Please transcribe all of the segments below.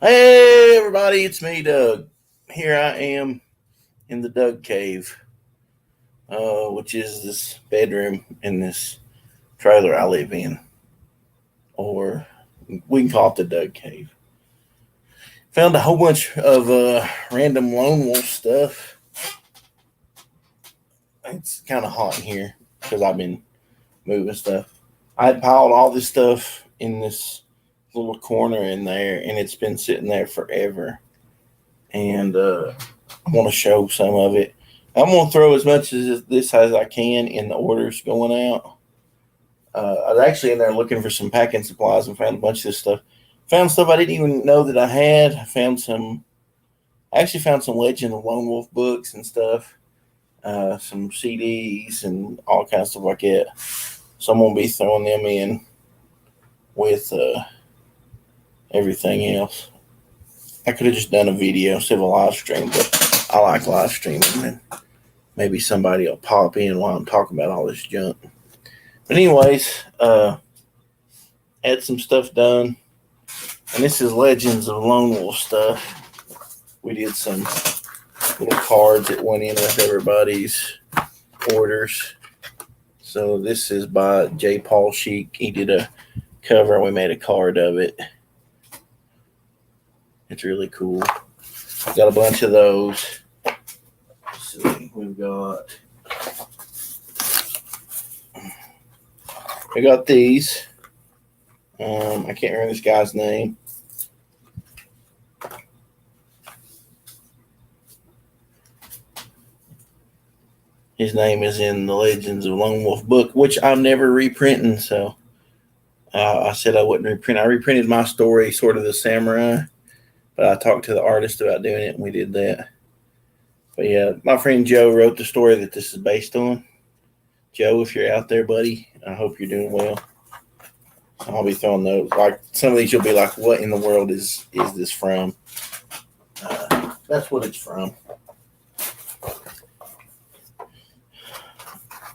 Hey everybody, it's me, Doug. Here I am in the Doug Cave, which is this bedroom in this trailer I live in, or we can call it the Doug Cave. Found a whole bunch of random lone wolf stuff. It's kind of hot in here because I've been moving stuff. I had piled all this stuff in this little corner in there, and it's been sitting there forever. And I want to show some of it. I'm going to throw as much of this as I can in the orders going out. I was actually in there looking for some packing supplies and found a bunch of this stuff. Found stuff I didn't even know that I had. I actually found some Legend of Lone Wolf books and stuff, some CDs and all kinds of stuff like that. So I'm going to be throwing them in with everything else. I could have just done a video instead of a live stream, but I like live streaming, and maybe somebody will pop in while I'm talking about all this junk. But anyways, had some stuff done, and this is Legends of Lone Wolf stuff. We did some little cards that went in with everybody's orders. So this is by J. Paul Sheik. He did a cover, and we made a card of it. It's really cool. Got a bunch of those. Let's see, we got these. I can't remember this guy's name. His name is in the Legends of Lone Wolf book, which I'm never reprinting. So I said I wouldn't reprint. I reprinted my story, Sword of the Samurai, but I talked to the artist about doing it, and we did that. But yeah, my friend Joe wrote the story that this is based on. Joe, if you're out there, buddy, I hope you're doing well. I'll be throwing those. Like some of these, you'll be like, "What in the world is this from?" That's what it's from.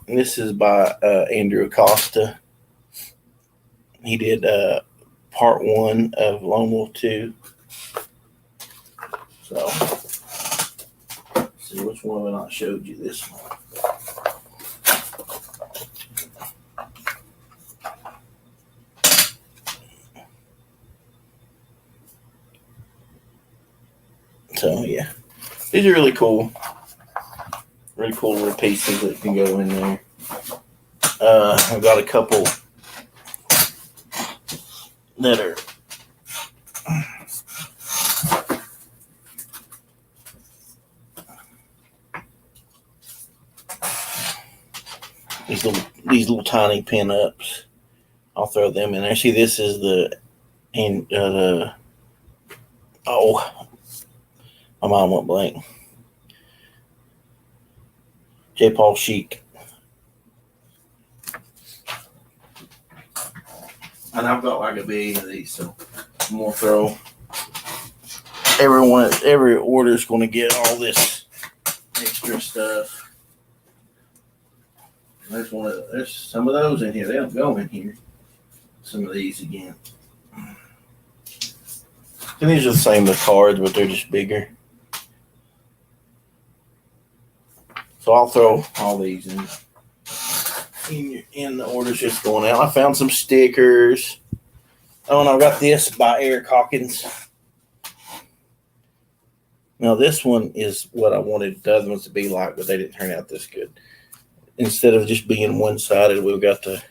And this is by Andrew Acosta. He did part 1 of Lone Wolf 2. So, let's see which one have I not showed you this one. So yeah, these are really cool. Really cool little pieces that can go in there. I've got a couple that are these little tiny pin ups. I'll throw them in there. See, this is the my mind went blank. J. Paul Sheik. And I've got like a billion of these, so I'm gonna throw every order is gonna get all this extra stuff. There's some of those in here. They don't go in here. Some of these again. And these are the same as cards, but they're just bigger. So I'll throw all these in the orders just going out. I found some stickers. Oh, and I got this by Eric Hawkins. Now this one is what I wanted the other ones to be like, but they didn't turn out this good. Instead of just being one-sided, we've got the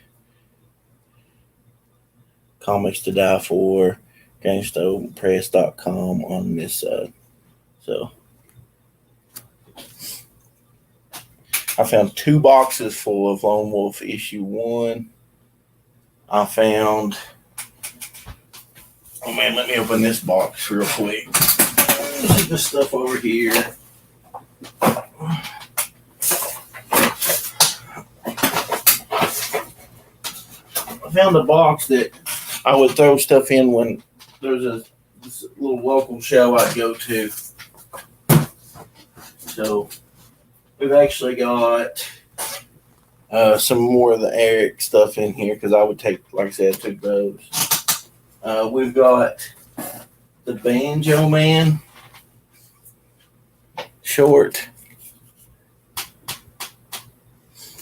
Comics to Die For, GangstaPress.com on this side. So I found 2 boxes full of Lone Wolf issue 1. I found, oh man, let me open this box real quick. This is the stuff over here. I found a box that I would throw stuff in when there's this little local show I'd go to. So we've actually got some more of the Eric stuff in here because I would take, like I said, I took those. We've got the Banjo Man short.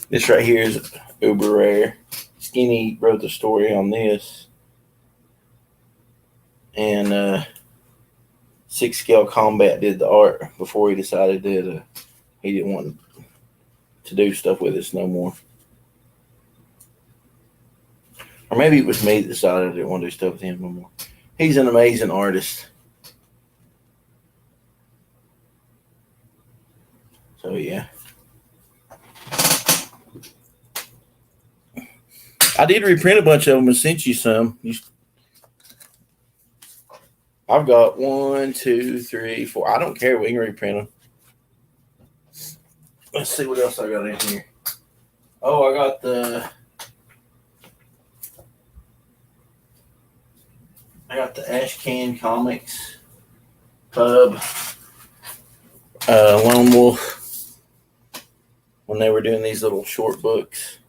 This right here is uber rare. Skinny wrote the story on this. And 6 Scale Combat did the art before he decided that he didn't want to do stuff with us no more. Or maybe it was me that decided I didn't want to do stuff with him no more. He's an amazing artist. So, yeah. I did reprint a bunch of them and sent you some. I've got 1, 2, 3, 4. I don't care. We can reprint them. Let's see what else I got in here. Oh, I got the Ashcan Comics Pub Lone Wolf when they were doing these little short books.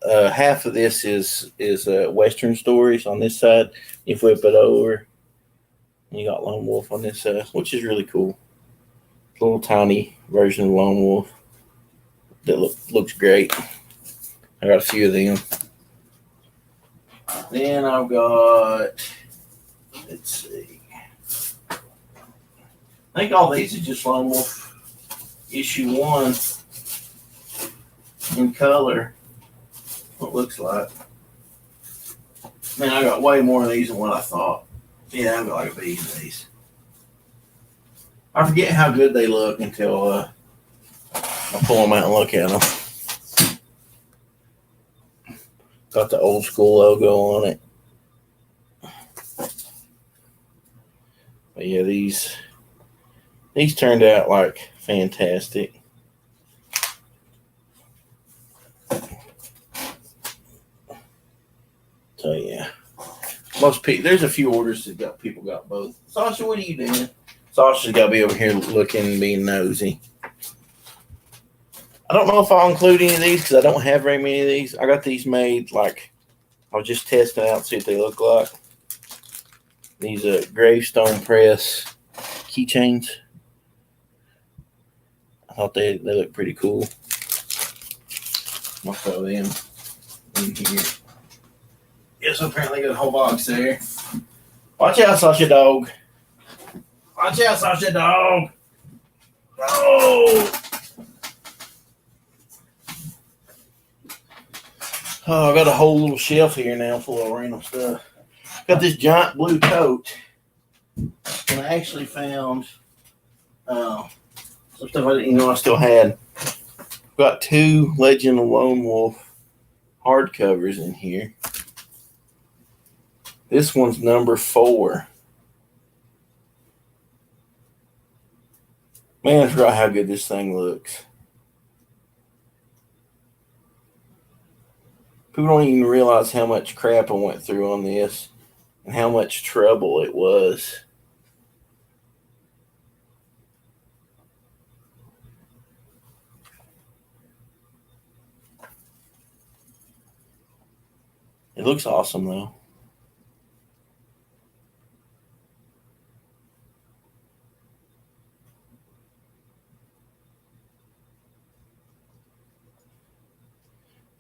Half of this is Western stories on this side. You flip it over, you got Lone Wolf on this side, which is really cool. A little tiny version of Lone Wolf that looks great. I got a few of them. Then I've got, let's see, I think all these are just Lone Wolf issue 1 in color. What it looks like. Man, I got way more of these than what I thought. Yeah, I've got like a billion of these. I forget how good they look until I pull them out and look at them. Got the old school logo on it. But yeah, these turned out like fantastic. So yeah, most people, there's a few orders that people got both. Sasha, what are you doing? Sasha's got to be over here looking, being nosy. I don't know if I'll include any of these because I don't have very many of these. I got these made like I was just testing out to see what they look like. These Gravestone Press keychains. I thought they look pretty cool. I'll throw them in here. Yes, apparently got a whole box there. Watch out, Sasha dog. Watch out, Sasha dog. No! Oh, I got a whole little shelf here now full of random stuff. Got this giant blue coat. And I actually found some stuff I didn't even know I still had. Got 2 Legend of Lone Wolf hardcovers in here. This one's number 4. Man, I forgot how good this thing looks. People don't even realize how much crap I went through on this and how much trouble it was. It looks awesome, though.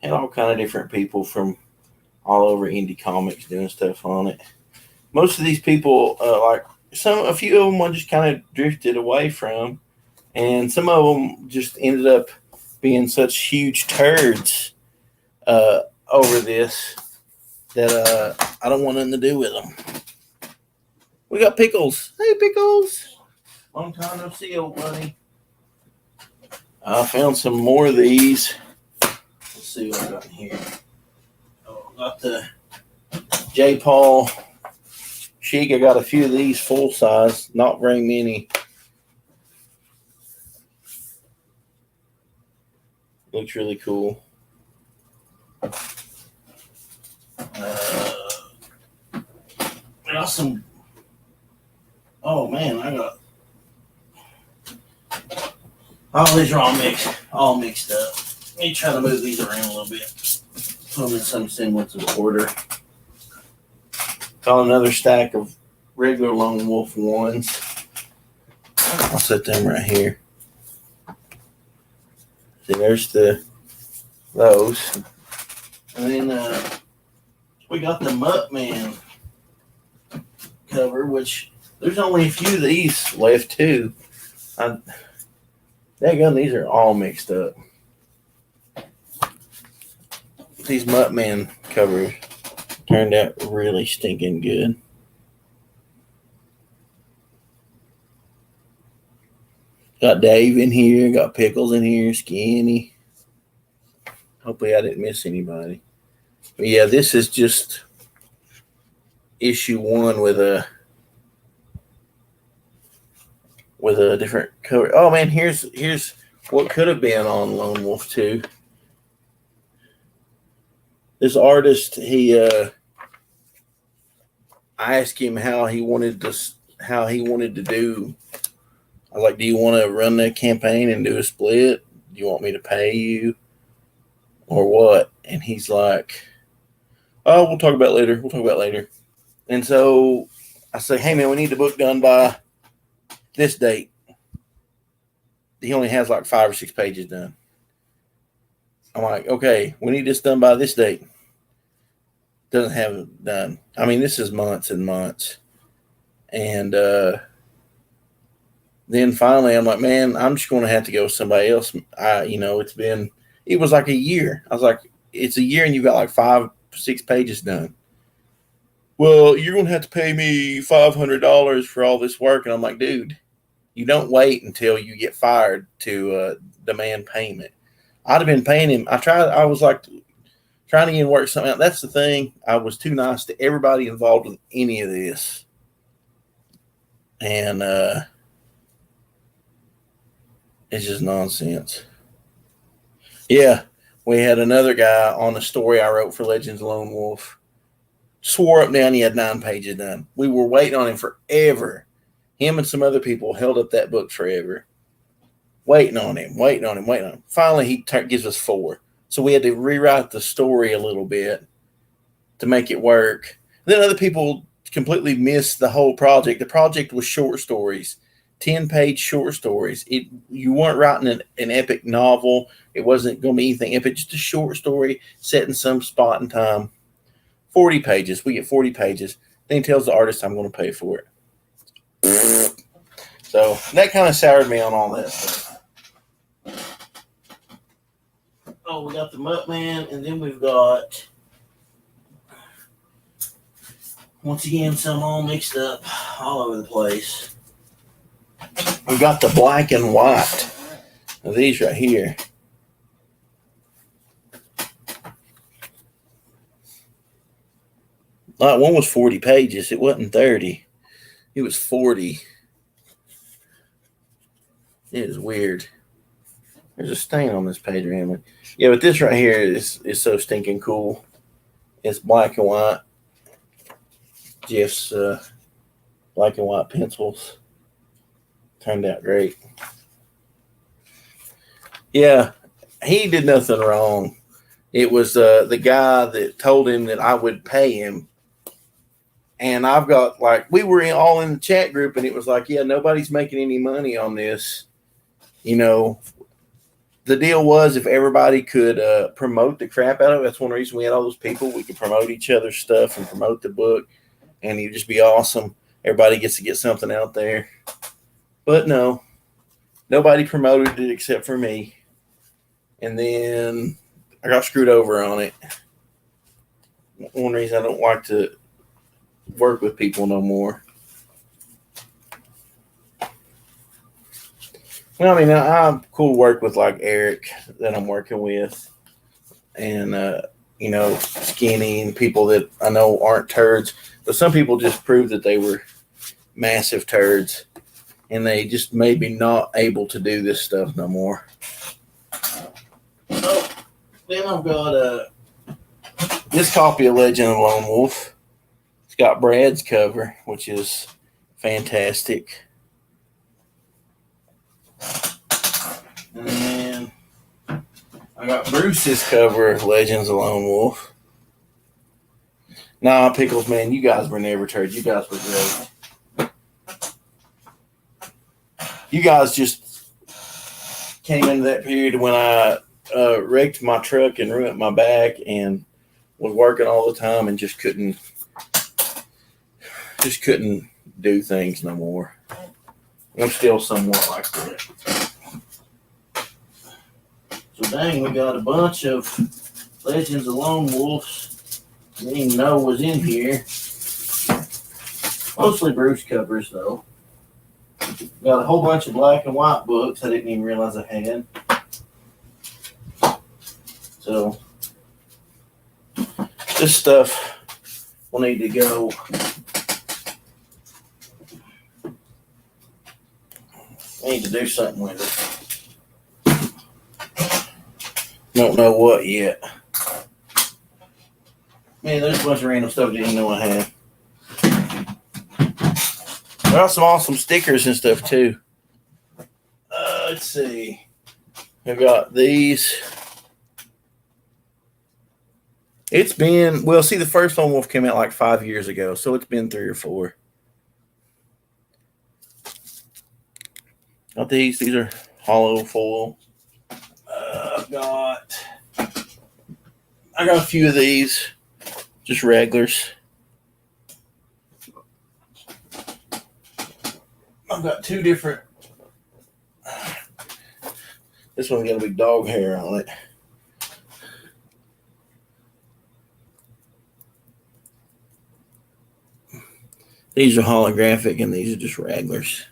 Had all kind of different people from all over indie comics doing stuff on it. Most of these people, a few of them I just kind of drifted away from, and some of them just ended up being such huge turds over this that I don't want nothing to do with them. We got Pickles. Hey, Pickles. Long time no see, old buddy. I found some more of these. Let's see what I got in here. Oh, I got the J. Paul Chic. I got a few of these full size, not very many. Looks really cool. I got some. Oh man, I got all these are all mixed up. Let me try to move these around a little bit. Put them in some semblance of order. Got another stack of regular Lone Wolf ones. I'll set them right here. See, there's those. And then we got the Muttman cover, which there's only a few of these left too. These are all mixed up. These Muttman covers turned out really stinking good. Got Dave in here, got Pickles in here, Skinny. Hopefully I didn't miss anybody. But yeah, this is just issue 1 with a different cover. Oh man, here's what could have been on Lone Wolf 2. This artist, I asked him how he wanted to do. I was like, do you want to run the campaign and do a split? Do you want me to pay you or what? And he's like, oh, we'll talk about it later. And so I say, hey man, we need the book done by this date. He only has like 5 or 6 pages done. I'm like, okay, we need this done by this date. Doesn't have it done. I mean, this is months and months. And then finally I'm like, man, I'm just going to have to go with somebody else. It was like a year. I was like, it's a year and you've got like 5, 6 pages done. Well, you're going to have to pay me $500 for all this work. And I'm like, dude, you don't wait until you get fired to demand payment. I'd have been paying him. I was like trying to get work something out. That's the thing. I was too nice to everybody involved in any of this. And it's just nonsense. Yeah, we had another guy on a story I wrote for Legends of Lone Wolf. Swore up and down he had 9 pages done. We were waiting on him forever. Him and some other people held up that book forever. Waiting on him. Finally, he gives us 4. So we had to rewrite the story a little bit to make it work. Then other people completely missed the whole project. The project was short stories, 10-page short stories. You weren't writing an epic novel. It wasn't going to be anything epic. Just a short story set in some spot in time. 40 pages. We get 40 pages. Then he tells the artist, I'm going to pay for it. So that kind of soured me on all that stuff. Oh, we got the Muttman, and then we've got, once again, some all mixed up all over the place. We've got the black and white of these right here. One was 40 pages. It wasn't 30. It was 40. It is weird. There's a stain on this page randomly. Yeah, but this right here is so stinking cool. It's black and white. Jeff's black and white pencils. Turned out great. Yeah, he did nothing wrong. It was the guy that told him that I would pay him. And I've got, we were all in the chat group, and it was like, yeah, nobody's making any money on this. The deal was if everybody could promote the crap out of it, that's one reason we had all those people. We could promote each other's stuff and promote the book, and it'd just be awesome. Everybody gets to get something out there. But no, nobody promoted it except for me. And then I got screwed over on it. One reason I don't like to work with people no more. Well, I mean, I'm cool to work with like Eric that I'm working with, and Skinny and people that I know aren't turds, but some people just proved that they were massive turds, and they just maybe not able to do this stuff no more. So then I've got this copy of Legend of Lone Wolf. It's got Brad's cover, which is fantastic. And then I got Bruce's cover of Legends of Lone Wolf. Nah, Pickles, man, you guys were never turds. You guys were great. you guys just came into that period when I wrecked my truck and ruined my back and was working all the time and just couldn't do things no more. I'm still somewhat like that. So dang, we got a bunch of Legends of Lone Wolves. Didn't even know was in here. Mostly Bruce covers though. Got a whole bunch of black and white books I didn't even realize I had. So this stuff will need to go. I need to do something with it. Don't know what yet. Man, there's a bunch of random stuff I didn't know I had. There are some awesome stickers and stuff too. Let's see. I've got these. It's been, well, see, the first Lone Wolf came out like 5 years ago, so it's been 3 or 4. Got these. These are hollow foil. I got a few of these, just regulars. I've got 2 different. This one's got a big dog hair on it. These are holographic, and these are just regulars.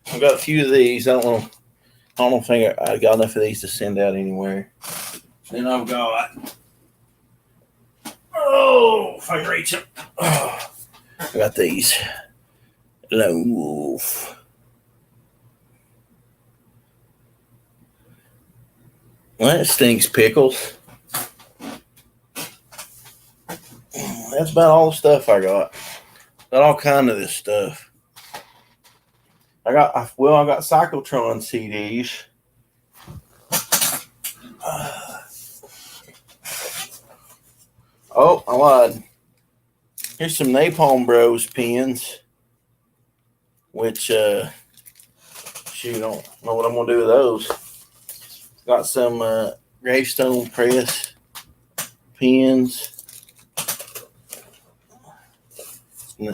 I've got a few of these. I don't think I got enough of these to send out anywhere. Then I've got, if I can reach them. I got these. Lone Wolf. Well, that stinks pickles. That's about all the stuff I got. Got all kind of this stuff. I got Cyclotron CDs. Oh, I lied. Here's some Napalm Bros pins. Which, shoot, I don't know what I'm going to do with those. Got some Gravestone Press pins.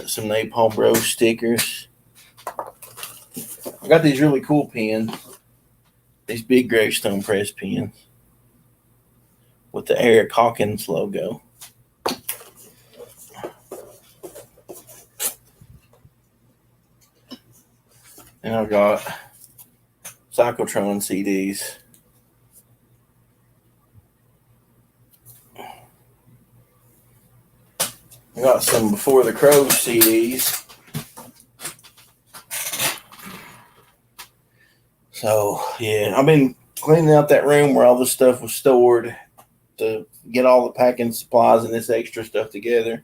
Some Napalm Bros stickers. I got these really cool pins. These big Gravestone Press pins. With the Eric Hawkins logo. And I've got Cyclotron CDs. I got some Before the Crows CDs. So, yeah, I've been cleaning out that room where all this stuff was stored to get all the packing supplies and this extra stuff together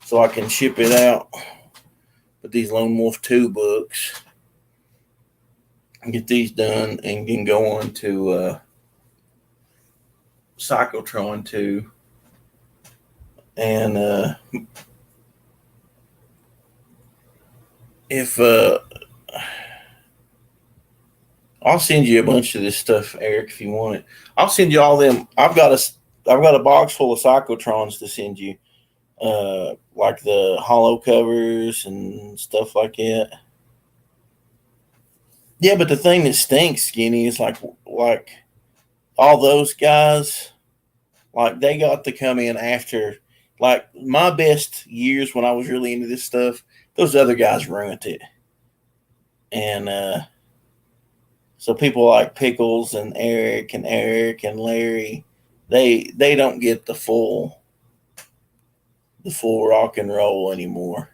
so I can ship it out with these Lone Wolf 2 books. Get these done and can go on to Cyclotron 2. And if I'll send you a bunch of this stuff, Eric, if you want it. I'll send you all them. I've got a box full of Cyclotrons to send you, like the hollow covers and stuff like that. Yeah, but the thing that stinks, Skinny, is like all those guys, like they got to come in after, like my best years when I was really into this stuff. Those other guys ruined it, and so people like Pickles and Eric and Larry, they don't get the full rock and roll anymore.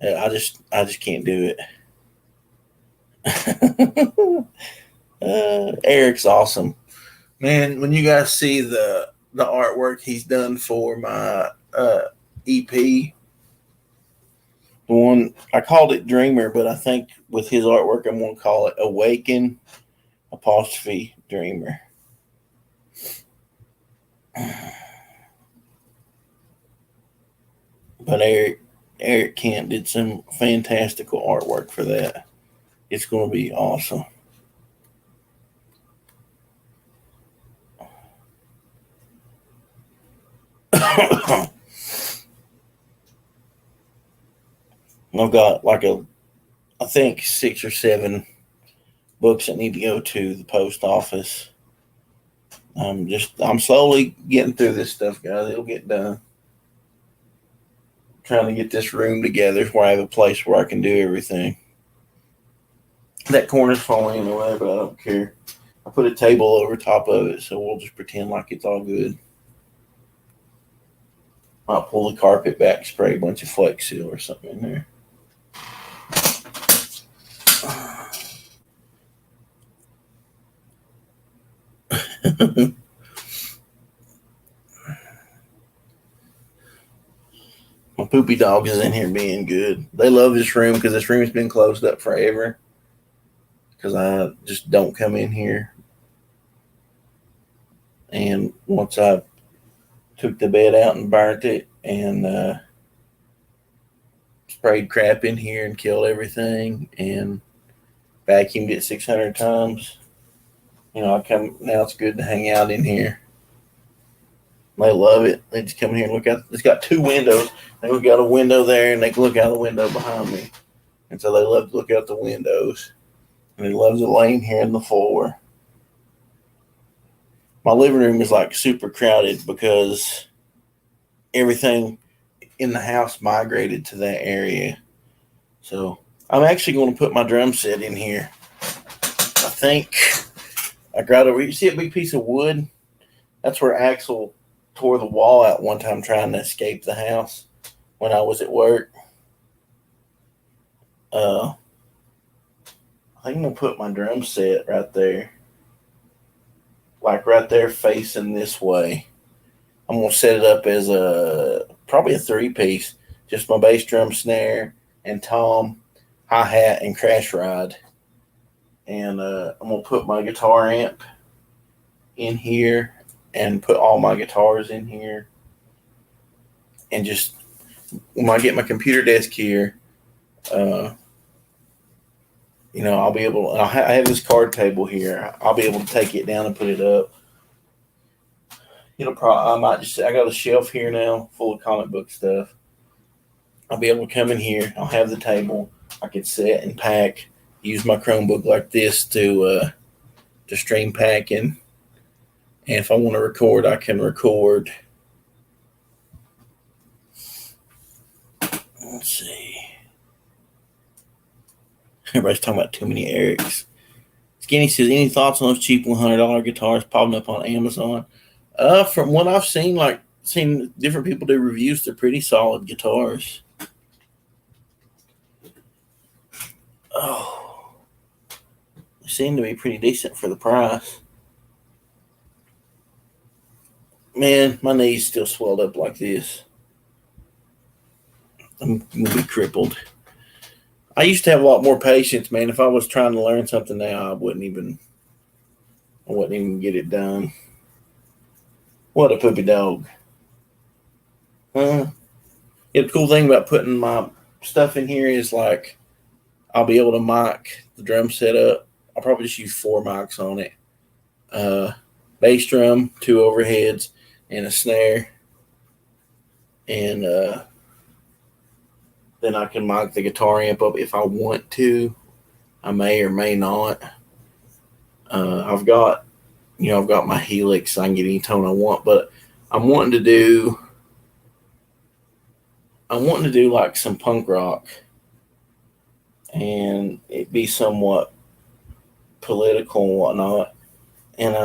I just can't do it. Eric's awesome, man. When you guys see the artwork he's done for my EP, the one I called it Dreamer, but I think with his artwork I'm gonna call it Awaken ' Dreamer. But Eric Eric Kent did some fantastical artwork for that. It's going to be awesome. I've got I think 6 or 7 books that need to go to the post office. I'm slowly getting through this stuff, guys. It'll get done. I'm trying to get this room together where I have a place where I can do everything. That corner's falling away, but I don't care. I put a table over top of it, so we'll just pretend like it's all good. Might pull the carpet back, spray a bunch of Flex Seal or something in there. My poopy dog is in here being good. They love this room because this room's been closed up forever. Because I just don't come in here. And once I took the bed out and burnt it and sprayed crap in here and killed everything and vacuumed it 600 times, I come now. It's good to hang out in here. They love it. They just come in here and look out. It's got 2 windows. They've got a window there, and they can look out the window behind me. And so they love to look out the windows. And they love to lay here in the floor. My living room is like super crowded because everything in the house migrated to that area. So I'm actually going to put my drum set in here. I think I got over. You see a big piece of wood? That's where Axel tore the wall out one time trying to escape the house when I was at work. I think I'm going to put my drum set right there. Like right there facing this way. I'm going to set it up as probably a 3-piece. Just my bass drum, snare, and tom, hi-hat, and crash ride. And I'm going to put my guitar amp in here and put all my guitars in here. And just, when I get my computer desk here, I'll be able. I have this card table here. I'll be able to take it down and put it up. I might just. I got a shelf here now full of comic book stuff. I'll be able to come in here. I'll have the table. I can set and pack. Use my Chromebook like this to stream pack and if I want to record, I can record. Let's see. Everybody's talking about too many Erics. Skinny says, any thoughts on those cheap $100 guitars popping up on Amazon? From what I've seen, seen different people do reviews, they're pretty solid guitars. Oh, they seem to be pretty decent for the price. Man, my knee's still swelled up like this. I'm going to be crippled. I used to have a lot more patience, man. If I was trying to learn something now, I wouldn't even get it done. What a poopy dog. The cool thing about putting my stuff in here is I'll be able to mic the drum set up. I'll probably just use 4 mics on it. Bass drum, 2 overheads, and a snare. And then I can mic the guitar amp up if I want to. I may or may not. I've got my Helix. I can get any tone I want, but I'm wanting to do like some punk rock, and it be somewhat political and whatnot. And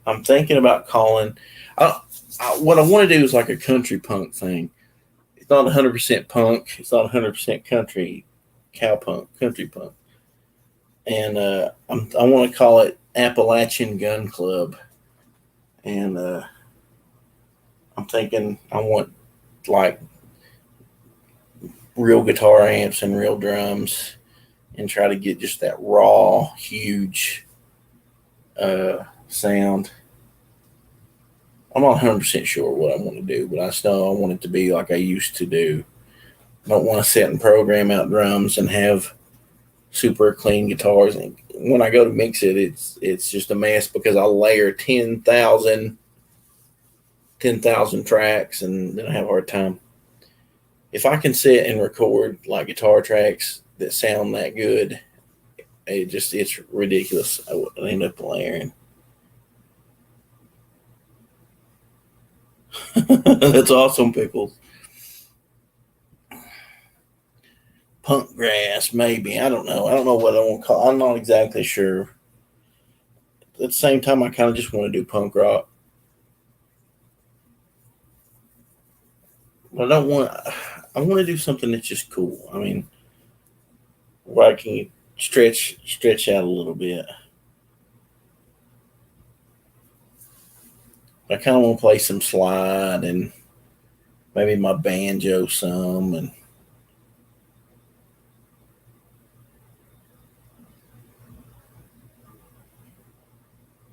I'm thinking about calling. What I want to do is like a country punk thing. It's not 100% punk. It's not 100% country, cowpunk, country punk. And I want to call it Appalachian Gun Club. And I'm thinking I want like real guitar amps and real drums and try to get just that raw, huge sound. I'm not 100% sure what I want to do, but I know I want it to be like I used to do. Don't want to sit and program out drums and have super clean guitars. And when I go to mix it, it's just a mess because I layer 10,000 tracks, and then I have a hard time. If I can sit and record like guitar tracks that sound that good, it's ridiculous. I would end up layering. That's awesome, Pickles. Punk grass, maybe. I don't know. I don't know what I want to call. I'm not exactly sure. At the same time, I kind of just want to do punk rock. But I don't want. I want to do something that's just cool. I mean, where I can stretch out a little bit. I kind of want to play some slide and maybe my banjo some, and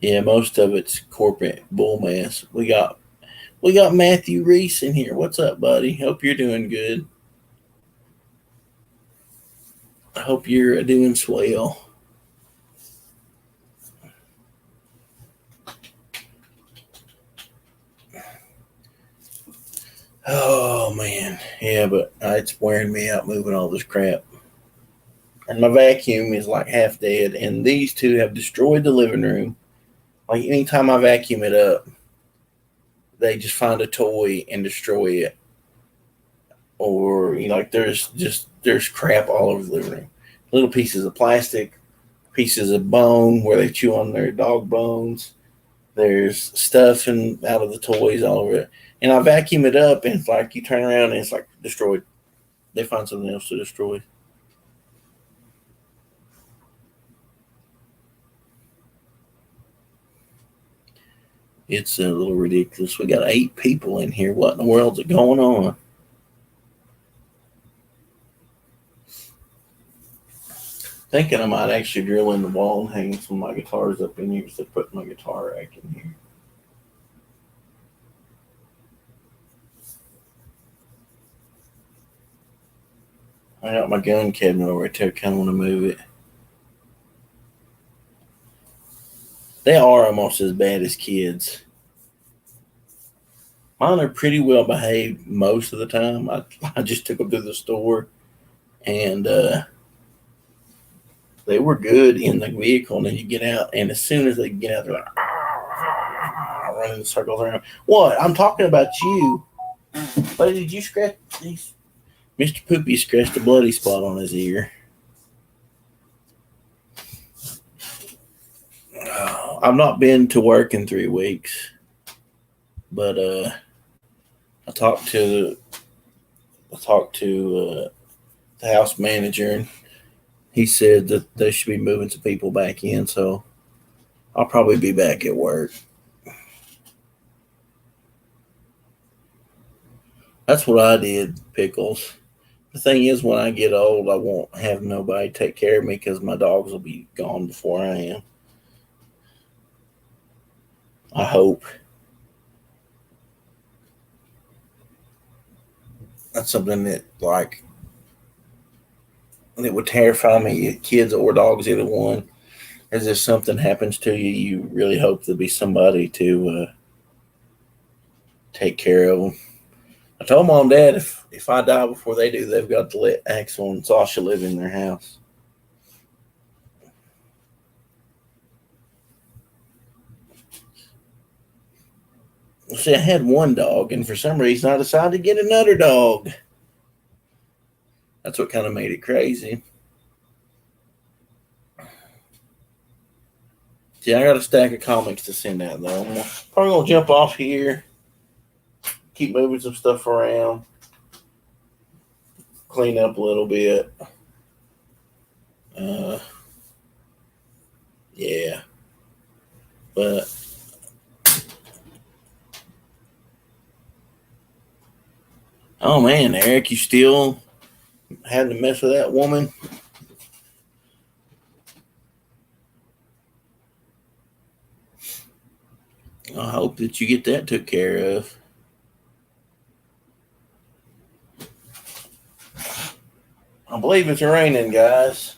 yeah, most of it's corporate bull mess. We got Matthew Reese in here. What's up, buddy? Hope you're doing good. I hope you're doing swell. Oh man, yeah, but it's wearing me out moving all this crap. And my vacuum is like half dead, and these two have destroyed the living room. Like anytime I vacuum it up, they just find a toy and destroy it. Or like there's crap all over the living room. Little pieces of plastic, pieces of bone where they chew on their dog bones. There's stuff and out of the toys all over it. And I vacuum it up, and it's like you turn around and it's like destroyed. They find something else to destroy. It's a little ridiculous. We got 8 people in here. What in the world's going on? Thinking I might actually drill in the wall and hang some of my guitars up in here instead of putting my guitar rack in here. I got my gun cabinet over there. Kind of want to move it. They are almost as bad as kids. Mine are pretty well behaved most of the time. I just took them to the store, and they were good in the vehicle. And then you get out, and as soon as they get out, they're like running in circles around. What? I'm talking about you. But did you scratch these? Mr. Poopy scratched a bloody spot on his ear. I've not been to work in 3 weeks, but I talked to the house manager, and he said that they should be moving some people back in, so I'll probably be back at work. That's what I did, Pickles. The thing is, when I get old, I won't have nobody take care of me because my dogs will be gone before I am. I hope. That's something that it would terrify me. Kids or dogs, either one. As if something happens to you, you really hope there'll be somebody to take care of them. I told mom and dad if I die before they do, they've got to let Axel and Sasha live in their house. See, I had one dog, and for some reason, I decided to get another dog. That's what kind of made it crazy. See, I got a stack of comics to send out, though. I'm probably going to jump off here, keep moving some stuff around, clean up a little bit. Yeah. But oh man, Eric, you still had to mess with that woman? I hope that you get that took care of. believe it's raining, guys.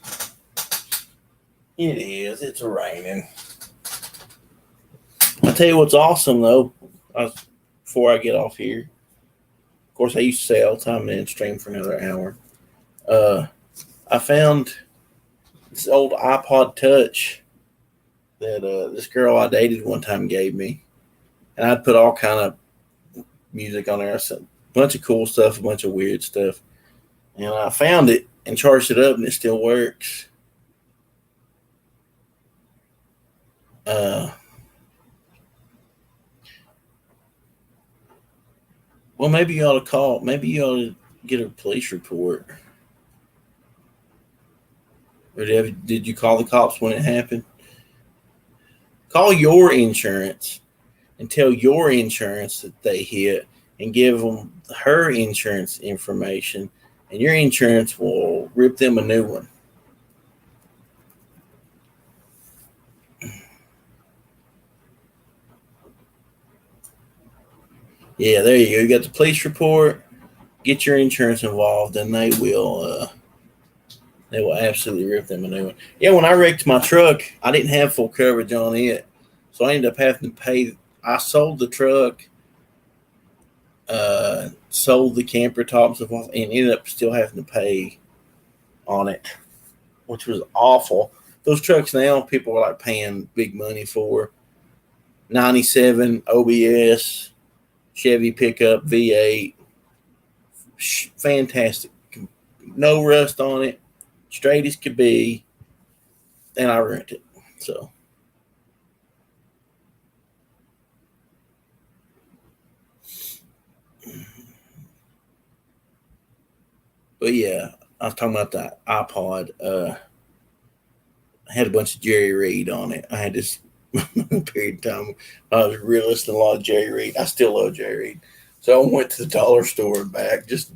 It is. It's raining. I'll tell you what's awesome, though, before I get off here. Of course, I used to say all the time and then stream for another hour. I found this old iPod Touch that this girl I dated one time gave me. And I'd put all kind of music on there. A bunch of cool stuff, a bunch of weird stuff. And I found it and charged it up, and it still works. Well, maybe you ought to call. Maybe you ought to get a police report. Or did you call the cops when it happened? Call your insurance and tell your insurance that they hit and give them her insurance information, and your insurance will rip them a new one. Yeah, there you go. You got the police report. Get your insurance involved, and they will absolutely rip them a new one. Yeah, when I wrecked my truck, I didn't have full coverage on it, so I ended up having to pay. I sold the truck, sold the camper tops, and ended up still having to pay on it, which was awful. Those trucks now, people are like paying big money for. 97 OBS, Chevy pickup, V8, fantastic. No rust on it, straight as could be, and I ruined it. So, but yeah, I was talking about the iPod. I had a bunch of Jerry Reed on it. I had this period of time I was really listening to a lot of Jerry Reed. I still love Jerry Reed. So I went to the dollar store and back, just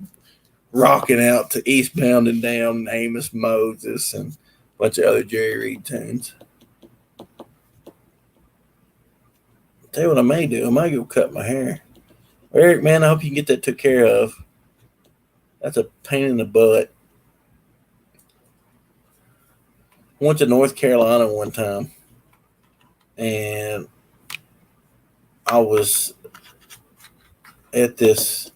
rocking out to Eastbound and Down, Amos Moses, and a bunch of other Jerry Reed tunes. I'll tell you what I may do. I might go cut my hair. Eric, man, I hope you can get that took care of. That's a pain in the butt. I went to North Carolina one time, and I was at this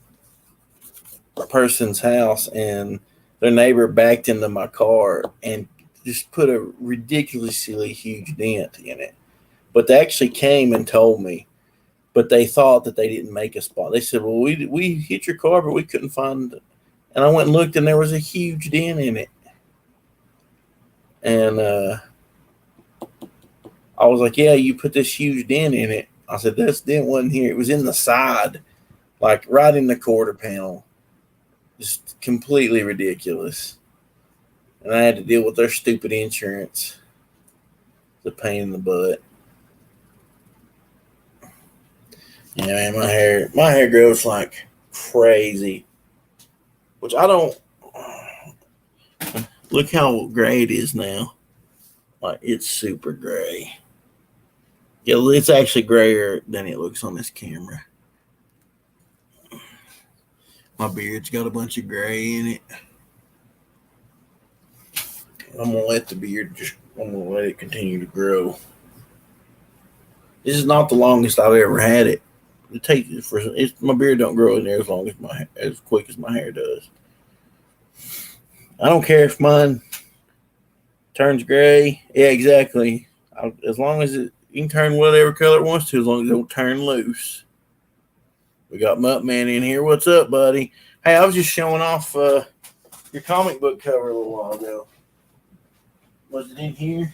person's house, and their neighbor backed into my car and just put a ridiculously huge dent in it. But they actually came and told me, but they thought that they didn't make a spot. They said, well, we hit your car, but we couldn't find it. And I went and looked, and there was a huge dent in it. And I was like, yeah, you put this huge dent in it. I said, this dent wasn't here. It was in the side, like right in the quarter panel. Just completely ridiculous. And I had to deal with their stupid insurance. It's a pain in the butt. Yeah, man, my hair grows like crazy. Which I don't. Look how gray it is now. Like, it's super gray. Yeah, it's actually grayer than it looks on this camera. My beard's got a bunch of gray in it. I'm gonna let the beard I'm gonna let it continue to grow. This is not the longest I've ever had it. My beard don't grow in there as quick as my hair does. I don't care if mine turns gray. Yeah, exactly. As long as you can turn whatever color it wants to, as long as it don't turn loose. We got Muttman in here. What's up, buddy? Hey, I was just showing off your comic book cover a little while ago. Was it in here?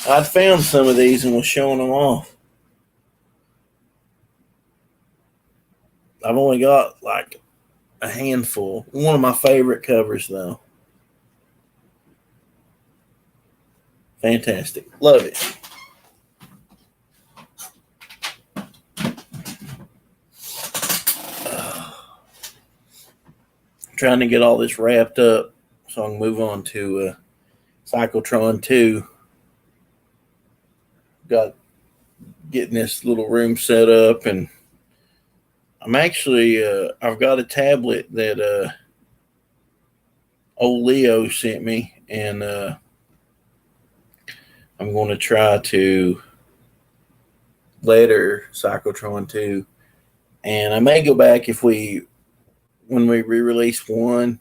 I'd found some of these and was showing them off. I've only got like a handful. One of my favorite covers, though. Fantastic. Love it. Trying to get all this wrapped up so I can move on to Cyclotron 2. Got getting this little room set up, and I'm actually I've got a tablet that old Leo sent me, and I'm going to try to letter Cyclotron 2. And I may go back when we re-release one,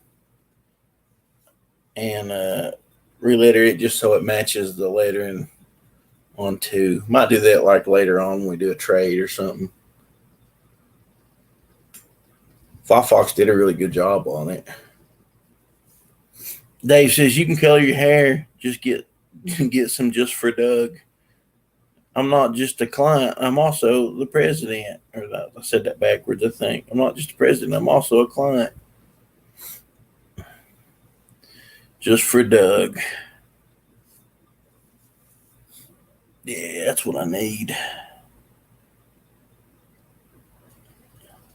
and re-letter it just so it matches the lettering on 2. Might do that like later on when we do a trade or something. Fox did a really good job on it. Dave says you can color your hair. Just get some just for Doug. I'm not just a client. I'm also the president. Or I said that backwards, I think. I'm not just a president. I'm also a client. Just for Doug. Yeah, that's what I need.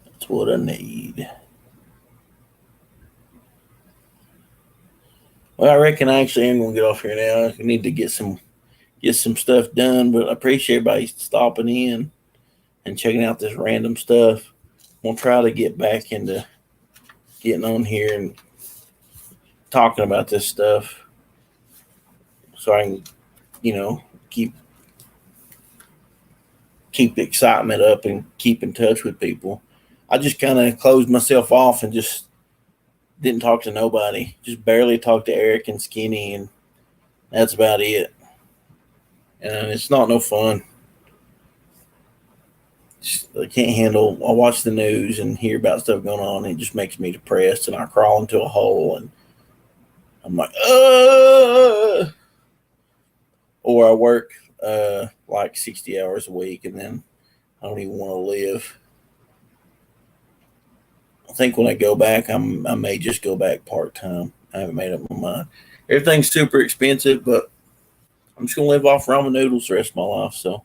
That's what I need. Well, I reckon I actually am going to get off here now. I need to get some stuff done, but I appreciate everybody stopping in and checking out this random stuff. We'll try to get back into getting on here and talking about this stuff so I can, keep the excitement up and keep in touch with people. I just kind of closed myself off and just didn't talk to nobody. Just barely talked to Eric and Skinny, and that's about it. And it's not no fun. I can't handle. I watch the news and hear about stuff going on, and it just makes me depressed, and I crawl into a hole, and I'm like, or I work like 60 hours a week, and then I don't even want to live. I think when I go back, I may just go back part-time. I haven't made up my mind. Everything's super expensive, but I'm just going to live off ramen noodles the rest of my life. So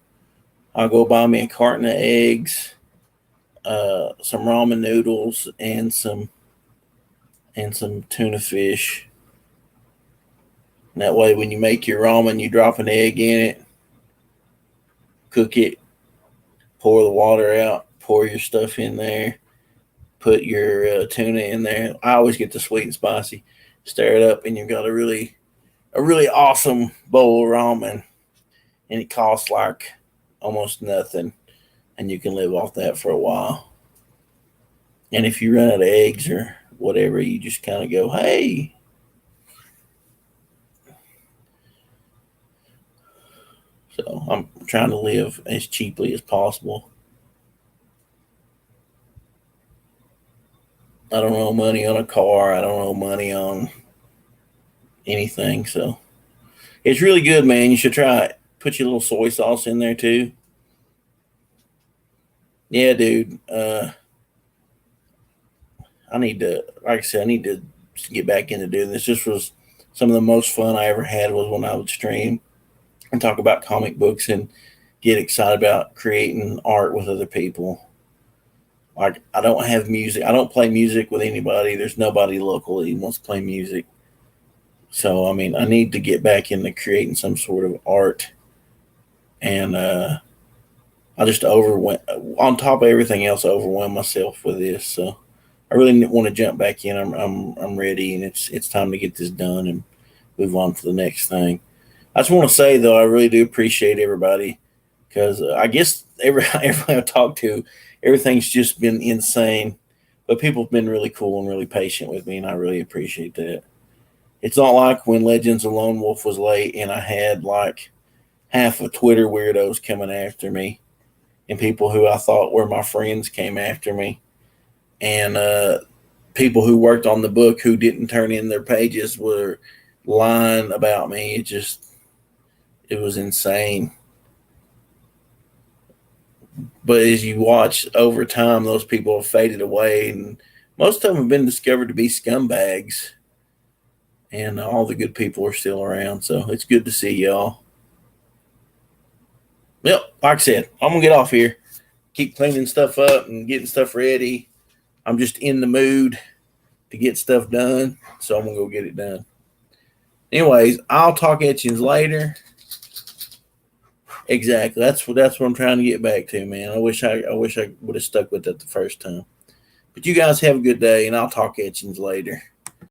I'll go buy me a carton of eggs, some ramen noodles, and some tuna fish. And that way, when you make your ramen, you drop an egg in it, cook it, pour the water out, pour your stuff in there, put your tuna in there. I always get the sweet and spicy. Stir it up, and you've got a really awesome bowl of ramen, and it costs like almost nothing, and you can live off that for a while. And if you run out of eggs or whatever, you just kind of go, hey. So I'm trying to live as cheaply as possible. I don't owe money on a car. I don't owe money on anything. So it's really good, man. You should try it. Put your little soy sauce in there too. Yeah, dude. I need to, like I said, I need to get back into doing this. This was some of the most fun I ever had was when I would stream and talk about comic books and get excited about creating art with other people. Like, I don't have music. I don't play music with anybody. There's nobody local that wants to play music. So, I mean, I need to get back into creating some sort of art. And I just on top of everything else, I overwhelmed myself with this. So I really want to jump back in. I'm ready, and it's time to get this done and move on to the next thing. I just want to say, though, I really do appreciate everybody because I guess everybody I talk to, everything's just been insane. But people have been really cool and really patient with me, and I really appreciate that. It's not like when Legends of Lone Wolf was late and I had like half of Twitter weirdos coming after me and people who I thought were my friends came after me. And people who worked on the book who didn't turn in their pages were lying about me. It was insane. But as you watch over time, those people have faded away, and most of them have been discovered to be scumbags. And all the good people are still around, so it's good to see y'all. Yep, like I said, I'm going to get off here. Keep cleaning stuff up and getting stuff ready. I'm just in the mood to get stuff done, so I'm going to go get it done. Anyways, I'll talk at you later. Exactly. That's what I'm trying to get back to, man. I wish I would have stuck with that the first time. But you guys have a good day, and I'll talk at you later.